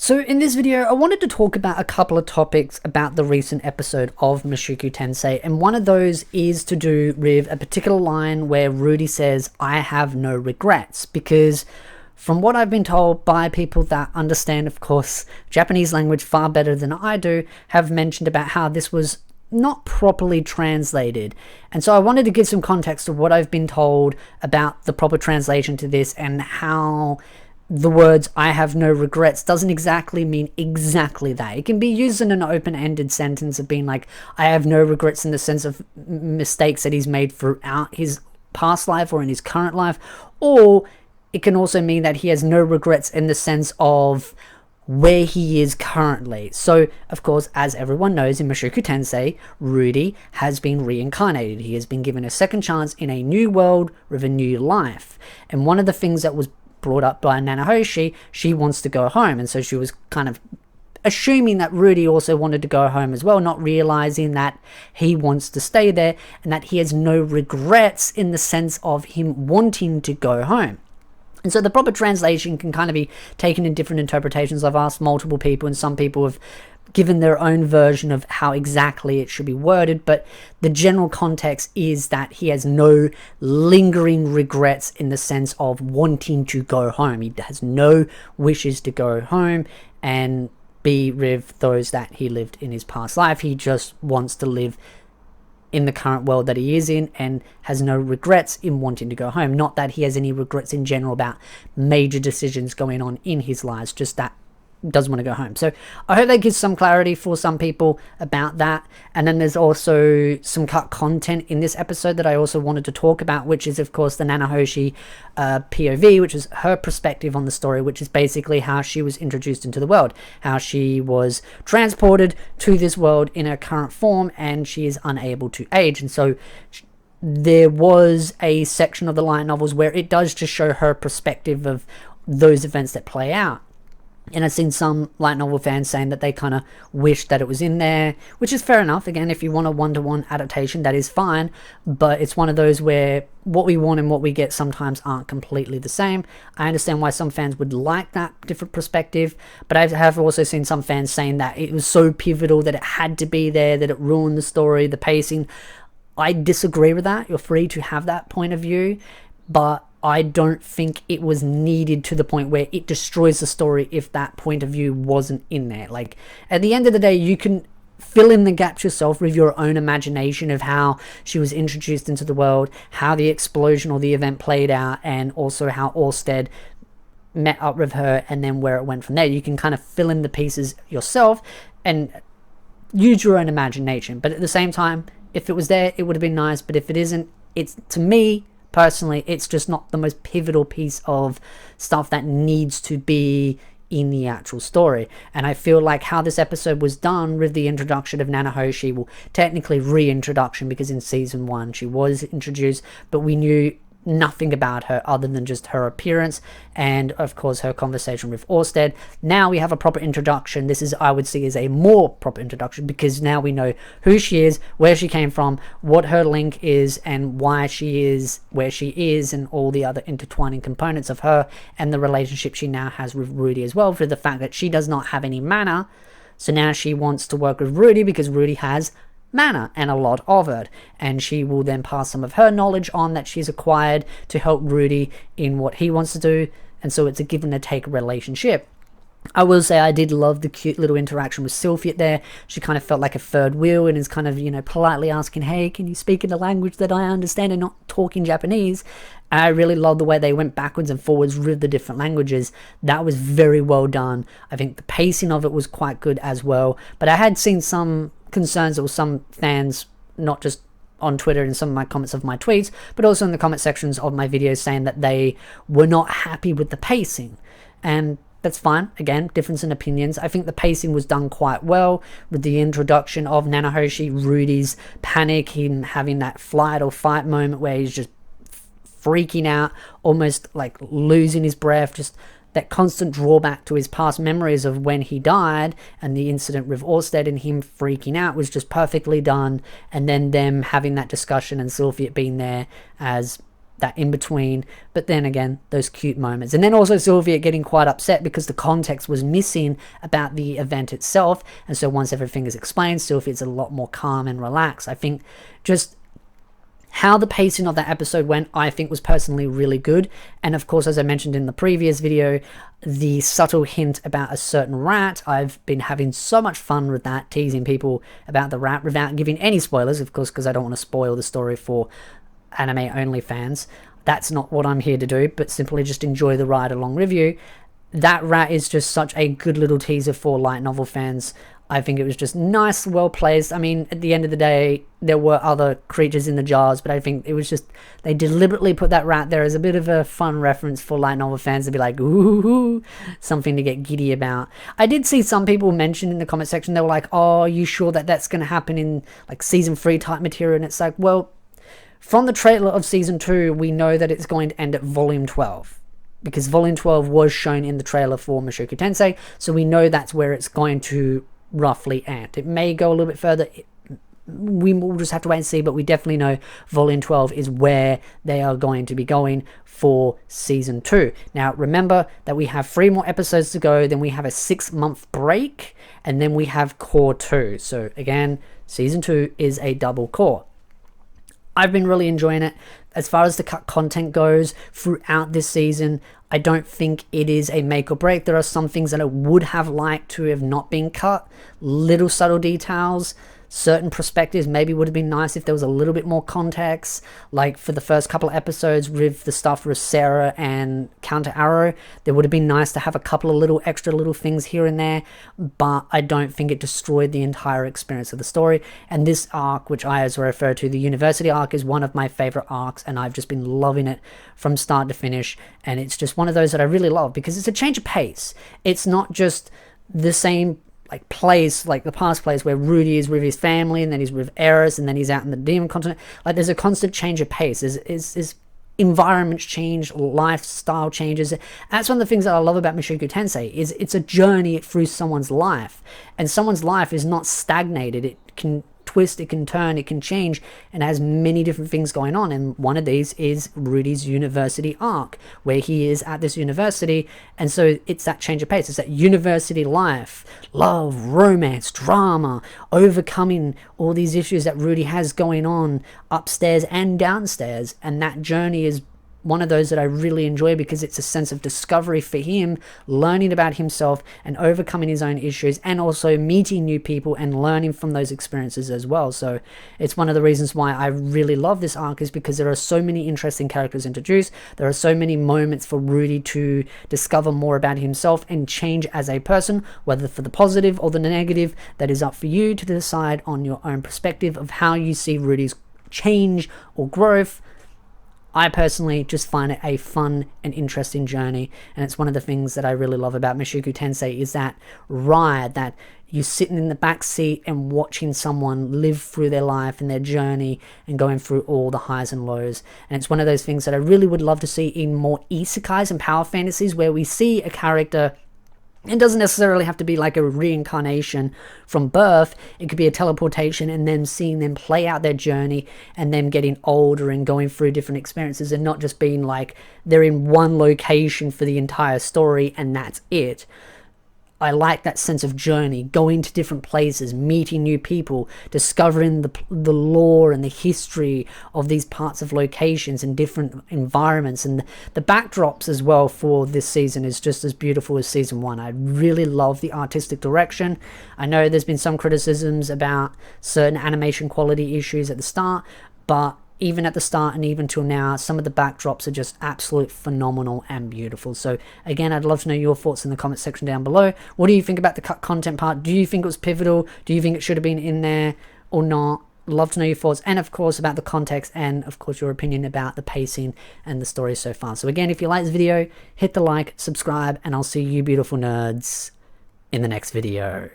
So in this video, I wanted to talk about a couple of topics about the recent episode of Mushoku Tensei, and one of those is to do with a particular line where Rudy says, "I have no regrets," because from what I've been told by people that understand, of course, Japanese language far better than I do, have mentioned about how this was not properly translated. And so I wanted to give some context of what I've been told about the proper translation to this and how the words "I have no regrets" doesn't exactly mean exactly that. It can be used in an open-ended sentence of being like, I have no regrets in the sense of mistakes that he's made throughout his past life or in his current life, or it can also mean that he has no regrets in the sense of where he is currently. So, of course, as everyone knows, in Mushoku Tensei, Rudy has been reincarnated. He has been given a second chance in a new world with a new life. And one of the things that was brought up by Nanahoshi, she wants to go home, and so she was kind of assuming that Rudy also wanted to go home as well, not realizing that he wants to stay there and that he has no regrets in the sense of him wanting to go home. And so the proper translation can kind of be taken in different interpretations. I've asked multiple people, and some people have given their own version of how exactly it should be worded, but the general context is that he has no lingering regrets in the sense of wanting to go home. He has no wishes to go home and be with those that he lived in his past life. He just wants to live in the current world that he is in and has no regrets in wanting to go home. Not that he has any regrets in general about major decisions going on in his lives, just that doesn't want to go home. So I hope that gives some clarity for some people about that. And then there's also some cut content in this episode that I also wanted to talk about, which is of course the Nanahoshi POV, which is her perspective on the story, which is basically how she was introduced into the world, how she was transported to this world in her current form and she is unable to age. And so there was a section of the light novels where it does just show her perspective of those events that play out. And I've seen some light novel fans saying that they kind of wish that it was in there, which is fair enough. Again, if you want a one-to-one adaptation, that is fine. But it's one of those where what we want and what we get sometimes aren't completely the same. I understand why some fans would like that different perspective, but I have also seen some fans saying that it was so pivotal that it had to be there, that it ruined the story, the pacing. I disagree with that. You're free to have that point of view, but I don't think it was needed to the point where it destroys the story if that point of view wasn't in there. Like, at the end of the day, you can fill in the gaps yourself with your own imagination of how she was introduced into the world, how the explosion or the event played out, and also how Orsted met up with her and then where it went from there. You can kind of fill in the pieces yourself and use your own imagination. But at the same time, if it was there, it would have been nice. But if it isn't, it's, to me personally, it's just not the most pivotal piece of stuff that needs to be in the actual story. And I feel like how this episode was done with the introduction of Nanahoshi, well, technically reintroduction, because in season 1 she was introduced, but we knew nothing about her other than just her appearance and of course her conversation with Orsted. Now we have a proper introduction. This is, I would see, as a more proper introduction, because now we know who she is, where she came from, what her link is, and why she is where she is, and all the other intertwining components of her and the relationship she now has with Rudy as well, for the fact that she does not have any mana. So now she wants to work with Rudy because Rudy has mana and a lot of it, and she will then pass some of her knowledge on that she's acquired to help Rudy in what he wants to do. And so it's a give and take relationship. I will say I did love the cute little interaction with Sylphiet there. She kind of felt like a third wheel and is kind of, you know, politely asking, hey, can you speak in a language that I understand and not talking Japanese? And I really love the way they went backwards and forwards with the different languages. That was very well done. I think the pacing of it was quite good as well. But I had seen some concerns, or some fans, not just on Twitter and some of my comments of my tweets, but also in the comment sections of my videos, saying that they were not happy with the pacing. And that's fine. Again, difference in opinions. I think the pacing was done quite well with the introduction of Nanahoshi, Rudy's panic, him having that flight or fight moment where he's just freaking out, almost like losing his breath, just that constant drawback to his past memories of when he died, and the incident with Orsted and him freaking out was just perfectly done. And then them having that discussion and Sylphiet being there as that in between, but then again, those cute moments. And then also Sylvia getting quite upset because the context was missing about the event itself. And so once everything is explained, Sylvia's a lot more calm and relaxed. I think just how the pacing of that episode went, I think was personally really good. And of course, as I mentioned in the previous video, the subtle hint about a certain rat, I've been having so much fun with that, teasing people about the rat without giving any spoilers, of course, because I don't want to spoil the story for anime only fans. That's not what I'm here to do, but simply just enjoy the ride along with you. That rat is just such a good little teaser for light novel fans. I think it was just nice, well placed. I mean, at the end of the day, there were other creatures in the jars, but I think it was just, they deliberately put that rat there as a bit of a fun reference for light novel fans to be like, ooh, something to get giddy about. I did see some people mention in the comment section, they were like, oh, are you sure that that's going to happen in like season 3 type material? And it's like, well, from the trailer of season 2, we know that it's going to end at volume 12. Because volume 12 was shown in the trailer for Mushoku Tensei, so we know that's where it's going to roughly end. It may go a little bit further, we will just have to wait and see, but we definitely know volume 12 is where they are going to be going for season 2. Now remember that we have 3 more episodes to go, then we have a 6-month break, and then we have core 2. So again, season 2 is a double core. I've been really enjoying it. As far as the cut content goes throughout this season, I don't think it is a make or break. There are some things that I would have liked to have not been cut. Little subtle details. Certain perspectives maybe would have been nice if there was a little bit more context. Like for the first couple of episodes with the stuff with Sarah and Counter Arrow, there would have been nice to have a couple of little extra little things here and there, but I don't think it destroyed the entire experience of the story. And this arc, which I as refer to, the university arc, is one of my favorite arcs, and I've just been loving it from start to finish. And it's just one of those that I really love because it's a change of pace. It's not just the same like plays, like the past plays where Rudy is with his family and then he's with Eris and then he's out in the demon continent. Like there's a constant change of pace. Is environments change, lifestyle changes. That's one of the things that I love about Mushoku Tensei, is it's a journey through someone's life, and someone's life is not stagnated. It can twist, it can turn, it can change, and has many different things going on. And one of these is Rudy's university arc, where he is at this university, and so it's that change of pace. It's that university life, love, romance, drama, overcoming all these issues that Rudy has going on upstairs and downstairs. And that journey is one of those that I really enjoy because it's a sense of discovery for him, learning about himself and overcoming his own issues, and also meeting new people and learning from those experiences as well. So it's one of the reasons why I really love this arc, is because there are so many interesting characters introduced. There are so many moments for Rudy to discover more about himself and change as a person, whether for the positive or the negative. That is up for you to decide on your own perspective of how you see Rudy's change or growth. I personally just find it a fun and interesting journey, and it's one of the things that I really love about Mushoku Tensei, is that ride, that you sitting in the back seat and watching someone live through their life and their journey and going through all the highs and lows. And it's one of those things that I really would love to see in more isekais and power fantasies, where we see a character. It doesn't necessarily have to be like a reincarnation from birth. It could be a teleportation and then seeing them play out their journey and them getting older and going through different experiences, and not just being like they're in one location for the entire story and that's it. I like that sense of journey, going to different places, meeting new people, discovering the lore and the history of these parts of locations and different environments. And the backdrops as well for this season is just as beautiful as season 1. I really love the artistic direction. I know there's been some criticisms about certain animation quality issues at the start, but even at the start and even till now, some of the backdrops are just absolute phenomenal and beautiful. So again, I'd love to know your thoughts in the comment section down below. What do you think about the cut content part? Do you think it was pivotal? Do you think it should have been in there or not? Love to know your thoughts, and of course about the context, and of course your opinion about the pacing and the story so far. So again, if you like this video, hit the like, subscribe, and I'll see you beautiful nerds in the next video.